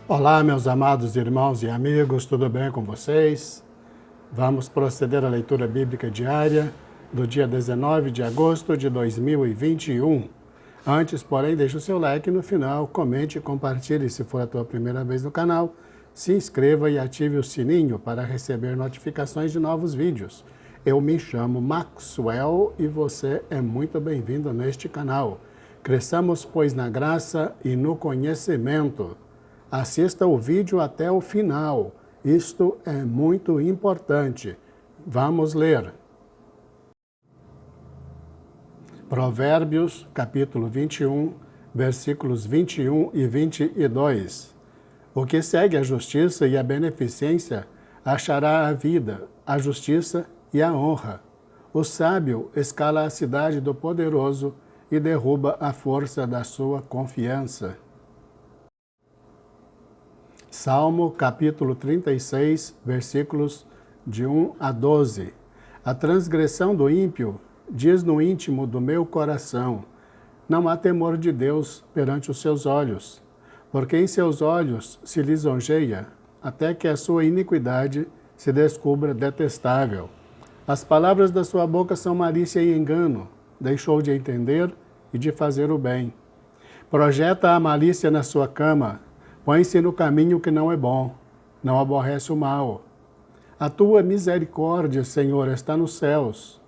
Olá, meus amados irmãos e amigos, tudo bem com vocês? Vamos proceder à leitura bíblica diária do dia 19 de agosto de 2021. Antes, porém, deixe o seu like no final, comente e compartilhe se for a tua primeira vez no canal, se inscreva e ative o sininho para receber notificações de novos vídeos. Eu me chamo Maxwell e você é muito bem-vindo neste canal. Cresçamos, pois, na graça e no conhecimento. Assista o vídeo até o final. Isto é muito importante. Vamos ler. Provérbios, capítulo 21, versículos 21 e 22. O que segue a justiça e a beneficência achará a vida, a justiça e a honra. O sábio escala a cidade do poderoso e derruba a força da sua confiança. Salmo, capítulo 36, versículos de 1 a 12. A transgressão do ímpio diz no íntimo do meu coração: não há temor de Deus perante os seus olhos, porque em seus olhos se lisonjeia, até que a sua iniquidade se descubra detestável. As palavras da sua boca são malícia e engano, deixou de entender e de fazer o bem. Projeta a malícia na sua cama, põe-se no caminho que não é bom, não aborrece o mal. A tua misericórdia, Senhor, está nos céus,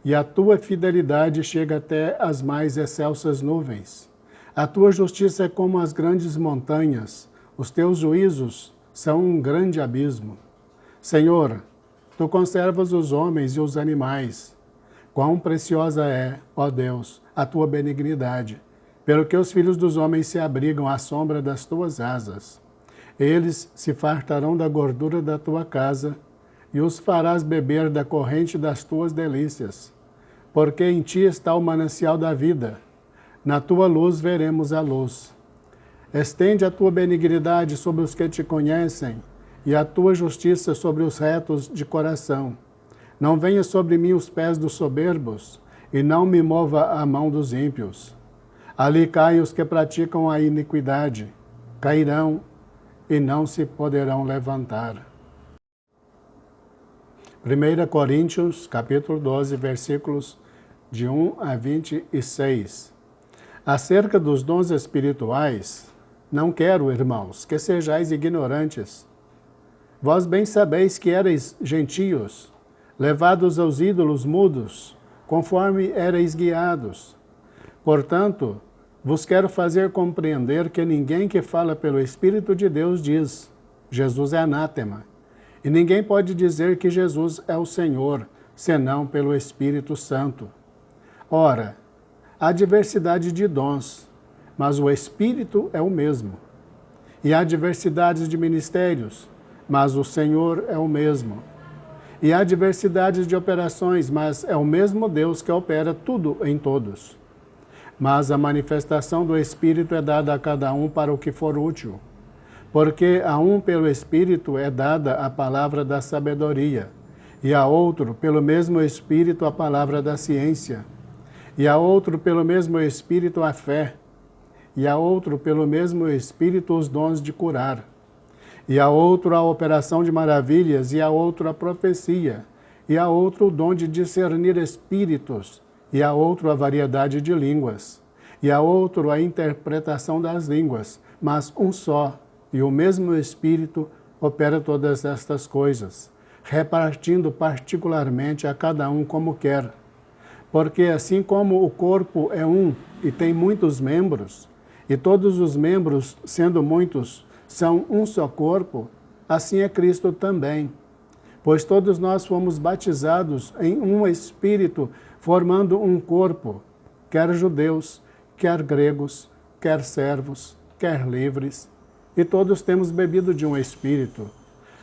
e a tua fidelidade chega até as mais excelsas nuvens. A tua justiça é como as grandes montanhas, os teus juízos são um grande abismo. Senhor, tu conservas os homens e os animais. Quão preciosa é, ó Deus, a tua benignidade, pelo que os filhos dos homens se abrigam à sombra das tuas asas. Eles se fartarão da gordura da tua casa, e os farás beber da corrente das tuas delícias. Porque em ti está o manancial da vida, na tua luz veremos a luz. Estende a tua benignidade sobre os que te conhecem, e a tua justiça sobre os retos de coração. Não venha sobre mim os pés dos soberbos, e não me mova a mão dos ímpios. Ali caem os que praticam a iniquidade, cairão e não se poderão levantar. 1 Coríntios, capítulo 12, versículos de 1 a 26. Acerca dos dons espirituais, não quero, irmãos, que sejais ignorantes. Vós bem sabeis que erais gentios, levados aos ídolos mudos, conforme erais guiados. Portanto, vos quero fazer compreender que ninguém que fala pelo Espírito de Deus diz: Jesus é anátema. E ninguém pode dizer que Jesus é o Senhor, senão pelo Espírito Santo. Ora, há diversidade de dons, mas o Espírito é o mesmo. E há diversidades de ministérios, mas o Senhor é o mesmo. E há diversidade de operações, mas é o mesmo Deus que opera tudo em todos. Mas a manifestação do Espírito é dada a cada um para o que for útil. Porque a um pelo Espírito é dada a palavra da sabedoria, e a outro pelo mesmo Espírito a palavra da ciência, e a outro pelo mesmo Espírito a fé, e a outro pelo mesmo Espírito os dons de curar, e a outro a operação de maravilhas, e a outro a profecia, e a outro o dom de discernir espíritos, e a outro a variedade de línguas, e a outro a interpretação das línguas, mas um só, e o mesmo Espírito opera todas estas coisas, repartindo particularmente a cada um como quer. Porque assim como o corpo é um e tem muitos membros, e todos os membros, sendo muitos, são um só corpo, assim é Cristo também. Pois todos nós fomos batizados em um Espírito, formando um corpo, quer judeus, quer gregos, quer servos, quer livres, e todos temos bebido de um Espírito,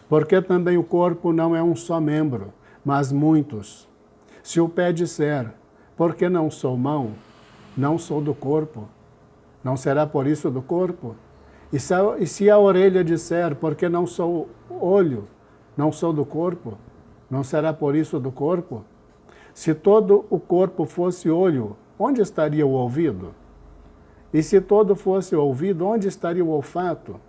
porque também o corpo não é um só membro, mas muitos. Se o pé disser, porque não sou mão, não sou do corpo, não será por isso do corpo? E se a orelha disser, porque não sou olho, não sou do corpo, não será por isso do corpo? Se todo o corpo fosse olho, onde estaria o ouvido? E se todo fosse ouvido, onde estaria o olfato?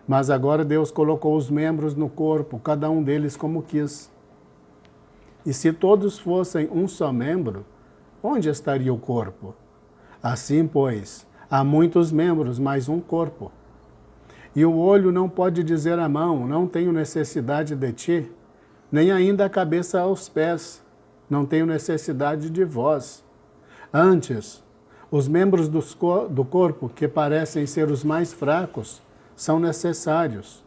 Mas agora Deus colocou os membros no corpo, cada um deles como quis. E se todos fossem um só membro, onde estaria o corpo? Assim, pois, há muitos membros, mas um corpo. E o olho não pode dizer à mão, não tenho necessidade de ti, nem ainda a cabeça aos pés, não tenho necessidade de vós. Antes, os membros do corpo, que parecem ser os mais fracos, são necessários.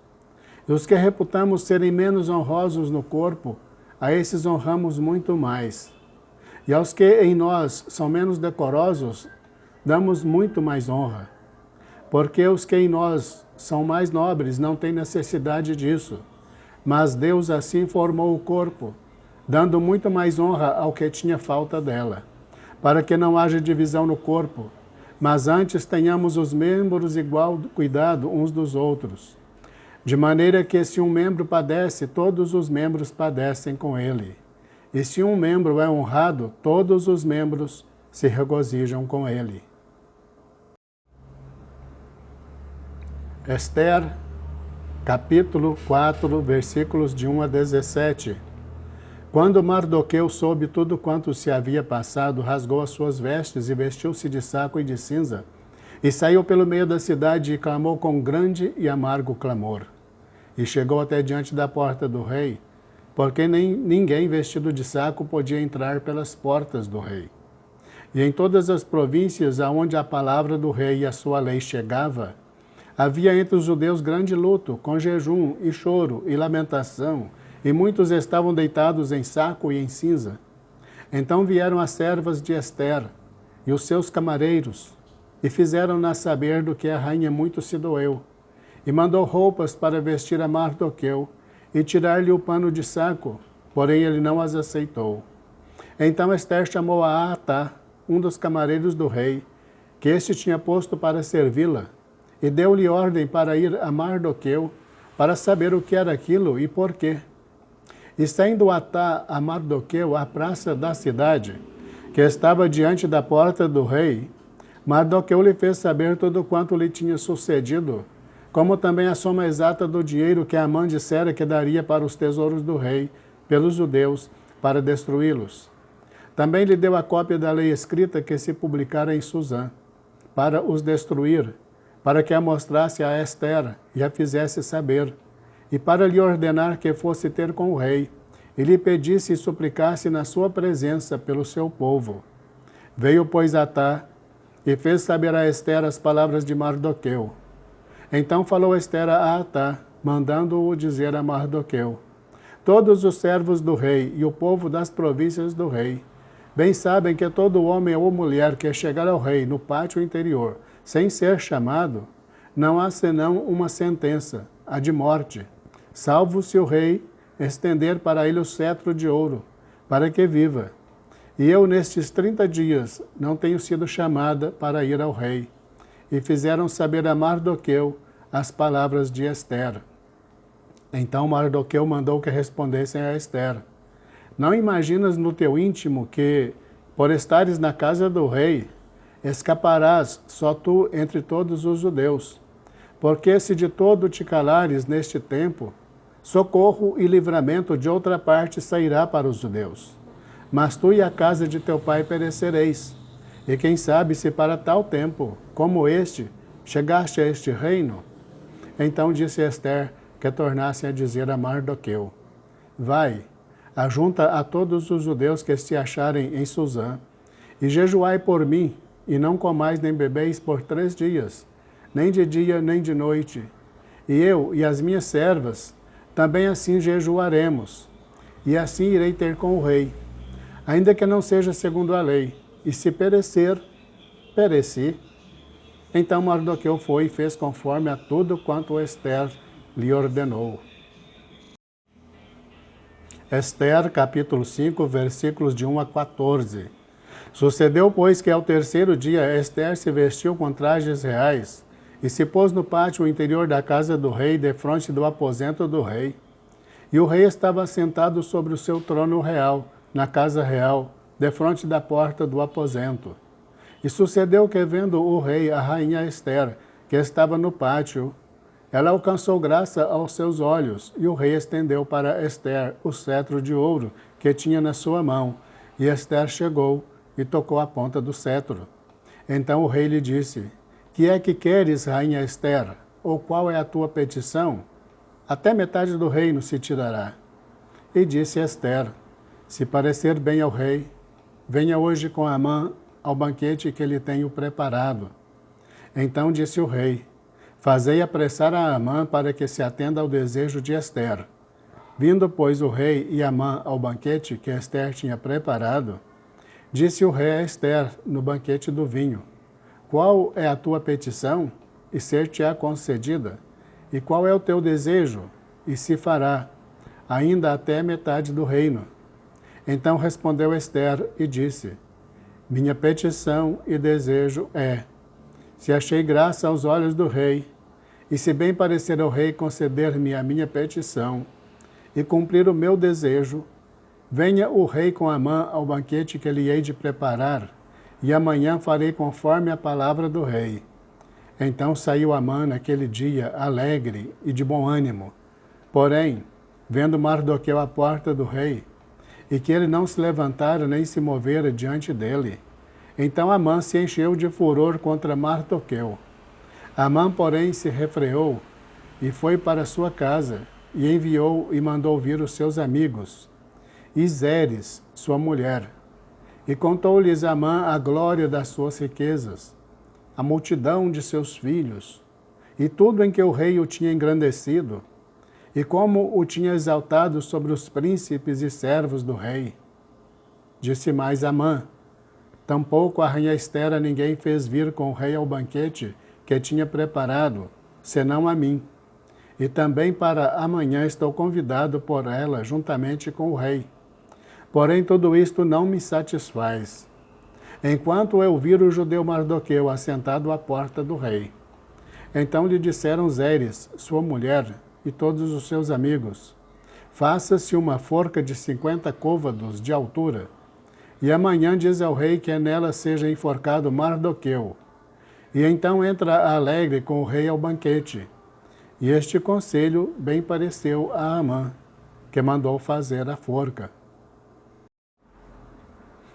E os que reputamos serem menos honrosos no corpo, a esses honramos muito mais. E aos que em nós são menos decorosos, damos muito mais honra. Porque os que em nós são mais nobres não têm necessidade disso. Mas Deus assim formou o corpo, dando muito mais honra ao que tinha falta dela, para que não haja divisão no corpo, mas antes tenhamos os membros igual cuidado uns dos outros. De maneira que se um membro padece, todos os membros padecem com ele. E se um membro é honrado, todos os membros se regozijam com ele. Esther, capítulo 4, versículos de 1 a 17. Quando Mardoqueu soube tudo quanto se havia passado, rasgou as suas vestes e vestiu-se de saco e de cinza, e saiu pelo meio da cidade e clamou com grande e amargo clamor. E chegou até diante da porta do rei, porque ninguém vestido de saco podia entrar pelas portas do rei. E em todas as províncias aonde a palavra do rei e a sua lei chegava, havia entre os judeus grande luto, com jejum e choro e lamentação, e muitos estavam deitados em saco e em cinza. Então vieram as servas de Esther e os seus camareiros, e fizeram-na saber do que a rainha muito se doeu, e mandou roupas para vestir a Mardoqueu, e tirar-lhe o pano de saco, porém ele não as aceitou. Então Esther chamou a Atá, um dos camareiros do rei, que este tinha posto para servi-la, e deu-lhe ordem para ir a Mardoqueu, para saber o que era aquilo e por quê. E saindo Atá a Mardoqueu à praça da cidade, que estava diante da porta do rei, Mardoqueu lhe fez saber tudo quanto lhe tinha sucedido, como também a soma exata do dinheiro que Amã dissera que daria para os tesouros do rei, pelos judeus, para destruí-los. Também lhe deu a cópia da lei escrita que se publicara em Susã, para os destruir, para que a mostrasse a Esther e a fizesse saber, e para lhe ordenar que fosse ter com o rei, e lhe pedisse e suplicasse na sua presença pelo seu povo. Veio, pois, Atá, e fez saber a Esther as palavras de Mardoqueu. Então falou Esther a Atá, mandando-o dizer a Mardoqueu: todos os servos do rei e o povo das províncias do rei bem sabem que todo homem ou mulher que chegar ao rei no pátio interior, sem ser chamado, não há senão uma sentença, a de morte, salvo se o rei estender para ele o cetro de ouro, para que viva. E eu, nestes 30 dias, não tenho sido chamada para ir ao rei. E fizeram saber a Mardoqueu as palavras de Esther. Então Mardoqueu mandou que respondessem a Esther: não imaginas no teu íntimo que, por estares na casa do rei, escaparás só tu entre todos os judeus? Porque se de todo te calares neste tempo, socorro e livramento de outra parte sairá para os judeus. Mas tu e a casa de teu pai perecereis. E quem sabe se para tal tempo, como este, chegaste a este reino? Então disse Esther que tornasse a dizer a Mardoqueu: vai, ajunta a todos os judeus que se acharem em Susã, e jejuai por mim, e não comais nem bebeis por 3 dias, nem de dia nem de noite. E eu e as minhas servas também assim jejuaremos, e assim irei ter com o rei, ainda que não seja segundo a lei, e se perecer, pereci. Então Mardoqueu foi e fez conforme a tudo quanto Esther lhe ordenou. Esther, capítulo 5, versículos de 1 a 14. Sucedeu, pois, que ao 3º dia Esther se vestiu com trajes reais e se pôs no pátio interior da casa do rei, defronte do aposento do rei. E o rei estava sentado sobre o seu trono real, na casa real, defronte da porta do aposento. E sucedeu que, vendo o rei a rainha Ester, que estava no pátio, ela alcançou graça aos seus olhos, e o rei estendeu para Ester o cetro de ouro que tinha na sua mão. E Ester chegou e tocou a ponta do cetro. Então o rei lhe disse: Que é que queres, rainha Ester? Ou qual é a tua petição? Até metade do reino se te dará. E disse Ester: Se parecer bem ao rei, venha hoje com Amã ao banquete que lhe tenho preparado. Então disse o rei: Fazei apressar a Amã para que se atenda ao desejo de Ester. Vindo, pois, o rei e Amã ao banquete que Ester tinha preparado, disse o rei a Ester no banquete do vinho: Qual é a tua petição? E ser-te-á concedida. E qual é o teu desejo? E se fará, ainda até metade do reino. Então respondeu Ester e disse: Minha petição e desejo é: se achei graça aos olhos do rei, e se bem parecer ao rei conceder-me a minha petição, e cumprir o meu desejo, venha o rei com Amã ao banquete que lhe hei de preparar, e amanhã farei conforme a palavra do rei. Então saiu Amã naquele dia alegre e de bom ânimo. Porém, vendo Mardoqueu à porta do rei, e que ele não se levantara nem se movera diante dele, então Amã se encheu de furor contra Mardoqueu. Amã, porém, se refreou e foi para sua casa, e enviou e mandou vir os seus amigos, e Zeres, sua mulher. E contou-lhes Amã a glória das suas riquezas, a multidão de seus filhos, e tudo em que o rei o tinha engrandecido, e como o tinha exaltado sobre os príncipes e servos do rei. Disse mais Amã: Tampouco a rainha Ester a ninguém fez vir com o rei ao banquete que tinha preparado, senão a mim. E também para amanhã estou convidado por ela juntamente com o rei. Porém tudo isto não me satisfaz, enquanto eu vir o judeu Mardoqueu assentado à porta do rei. Então lhe disseram Zeres, sua mulher, e todos os seus amigos: Faça-se uma forca de 50 côvados de altura, e amanhã diz ao rei que nela seja enforcado Mardoqueu. E então entra alegre com o rei ao banquete. E este conselho bem pareceu a Amã, que mandou fazer a forca.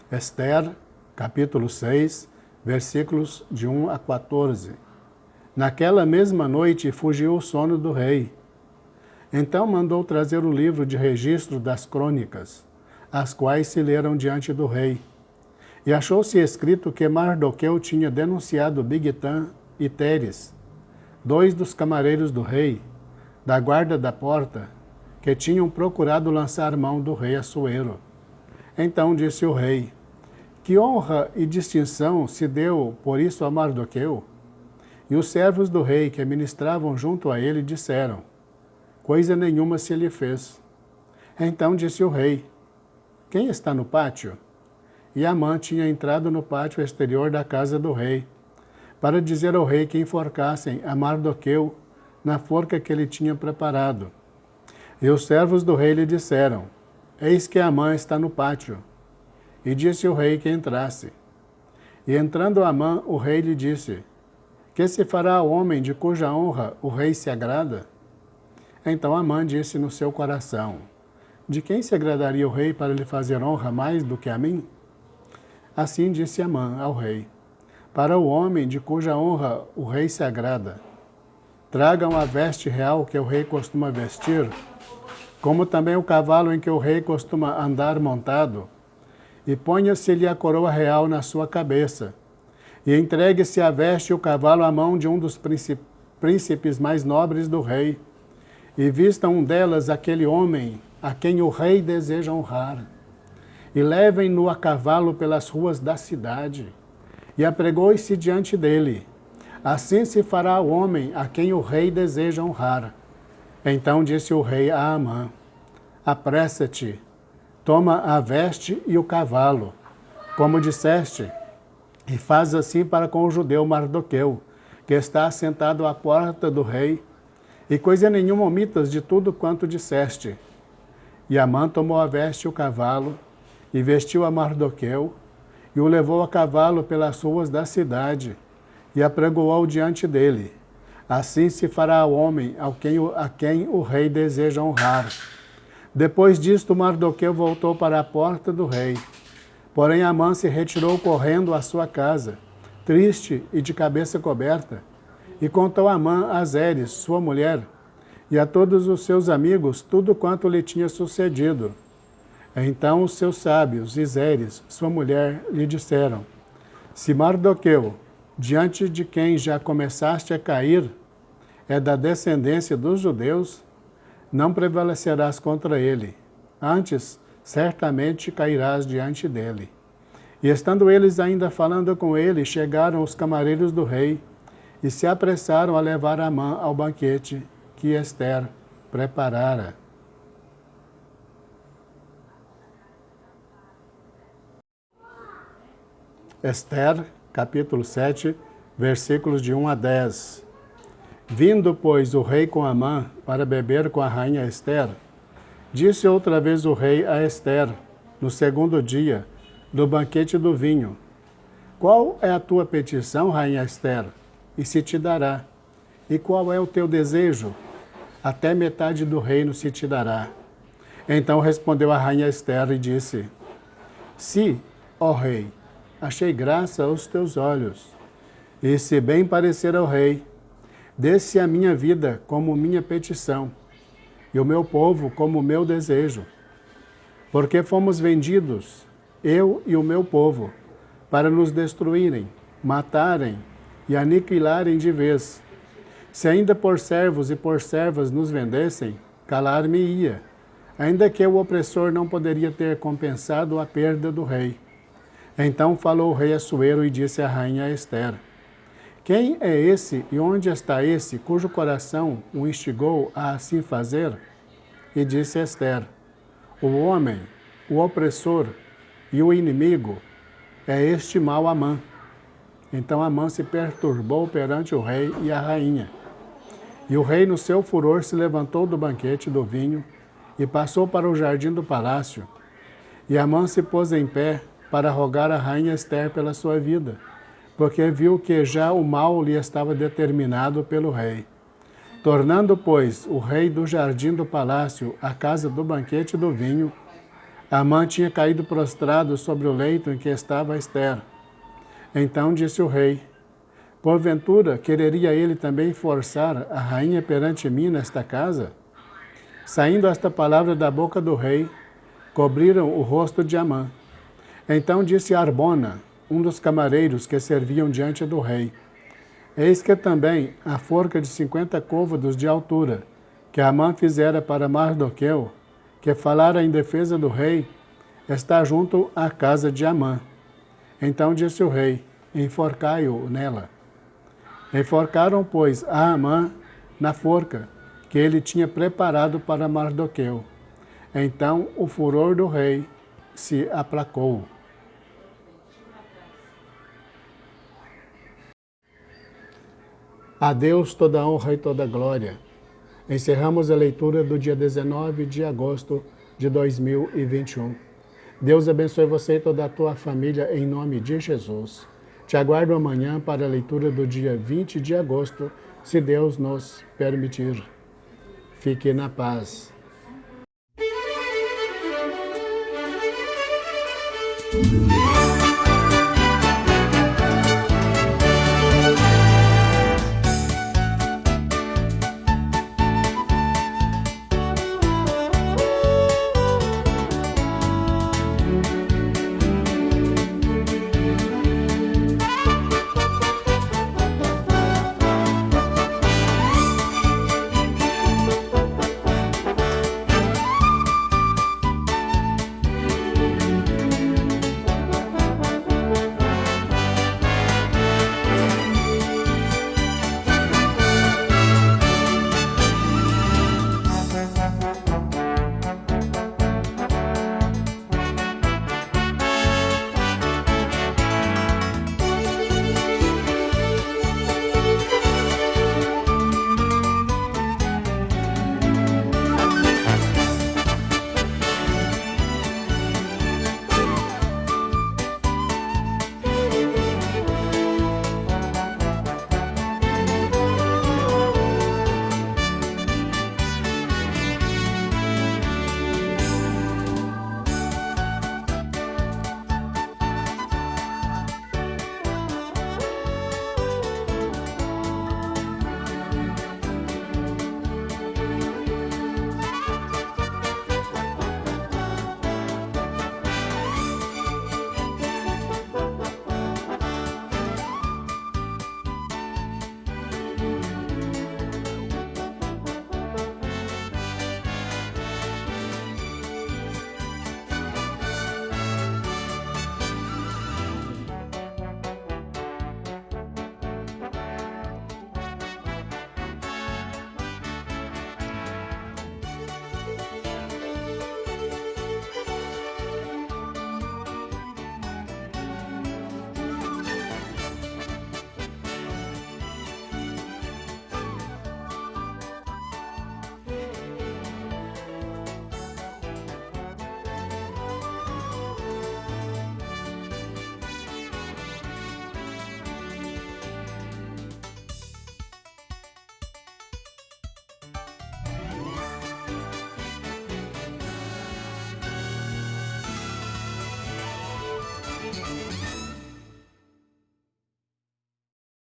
Ester, capítulo 6, versículos de 1 a 14. Naquela mesma noite fugiu o sono do rei. Então mandou trazer o livro de registro das crônicas, as quais se leram diante do rei. E achou-se escrito que Mardoqueu tinha denunciado Bigtã e Teres, 2 dos camareiros do rei, da guarda da porta, que tinham procurado lançar mão do rei Assuero. Então disse o rei: Que honra e distinção se deu por isso a Mardoqueu? E os servos do rei que ministravam junto a ele disseram: Coisa nenhuma se lhe fez. Então disse o rei: Quem está no pátio? E Amã tinha entrado no pátio exterior da casa do rei, para dizer ao rei que enforcassem a Mardoqueu na forca que ele tinha preparado. E os servos do rei lhe disseram: Eis que Amã está no pátio. E disse o rei que entrasse. E entrando Amã, o rei lhe disse: Que se fará ao homem de cuja honra o rei se agrada? Então Amã disse no seu coração: De quem se agradaria o rei para lhe fazer honra mais do que a mim? Assim disse Amã ao rei: Para o homem de cuja honra o rei se agrada, tragam a veste real que o rei costuma vestir, como também o cavalo em que o rei costuma andar montado, e ponha-se-lhe a coroa real na sua cabeça, e entregue-se a veste e o cavalo à mão de um dos príncipes mais nobres do rei, e vistam um delas aquele homem a quem o rei deseja honrar, e levem-no a cavalo pelas ruas da cidade, e apregoe-se diante dele. Assim se fará ao homem a quem o rei deseja honrar. Então disse o rei a Amã: Apressa-te, toma a veste e o cavalo, como disseste, e faz assim para com o judeu Mardoqueu, que está assentado à porta do rei, e coisa nenhuma omitas de tudo quanto disseste. E Amã tomou a veste e o cavalo, e vestiu a Mardoqueu, e o levou a cavalo pelas ruas da cidade, e apregoou diante dele. Assim se fará ao homem a quem o rei deseja honrar. Depois disto, Mardoqueu voltou para a porta do rei. Porém, Amã se retirou correndo à sua casa, triste e de cabeça coberta, e contou a Amã a Zeres, sua mulher, e a todos os seus amigos tudo quanto lhe tinha sucedido. Então os seus sábios e Zeres, sua mulher, lhe disseram: se Mardoqueu, diante de quem já começaste a cair, é da descendência dos judeus, não prevalecerás contra ele. Antes, certamente cairás diante dele. E estando eles ainda falando com ele, chegaram os camareiros do rei e se apressaram a levar Amã ao banquete que Ester preparara. Ester, capítulo 7, versículos de 1 a 10. Vindo, pois, o rei com Amã para beber com a rainha Ester, disse outra vez o rei a Ester, no segundo dia, do banquete do vinho: qual é a tua petição, rainha Ester? E se te dará. E qual é o teu desejo? Até metade do reino se te dará. Então respondeu a rainha Ester e disse: se, ó rei, achei graça aos teus olhos, e se bem parecer ao rei, dê-se a minha vida como minha petição, e o meu povo como meu desejo. Porque fomos vendidos, eu e o meu povo, para nos destruírem, matarem e aniquilarem de vez. Se ainda por servos e por servas nos vendessem, calar-me-ia, ainda que o opressor não poderia ter compensado a perda do rei. Então falou o rei Assuero e disse à rainha Ester: quem é esse e onde está esse cujo coração o instigou a assim fazer? E disse Ester: o homem, o opressor e o inimigo é este mau Amã. Então Amã se perturbou perante o rei e a rainha. E o rei, no seu furor, se levantou do banquete do vinho e passou para o jardim do palácio. E Amã se pôs em pé para rogar a rainha Ester pela sua vida, porque viu que já o mal lhe estava determinado pelo rei. Tornando, pois, o rei do jardim do palácio à casa do banquete do vinho, Amã tinha caído prostrado sobre o leito em que estava Ester. Então disse o rei: porventura quereria ele também forçar a rainha perante mim nesta casa? Saindo esta palavra da boca do rei, cobriram o rosto de Amã. Então disse Arbona, um dos camareiros que serviam diante do rei: eis que também a forca de 50 côvados de altura, que Amã fizera para Mardoqueu, que falara em defesa do rei, está junto à casa de Amã. Então disse o rei: enforcai-o nela. Enforcaram, pois, a Amã na forca que ele tinha preparado para Mardoqueu. Então o furor do rei se aplacou. A Deus toda honra e toda glória. Encerramos a leitura do dia 19 de agosto de 2021. Deus abençoe você e toda a tua família em nome de Jesus. Te aguardo amanhã para a leitura do dia 20 de agosto, se Deus nos permitir. Fique na paz.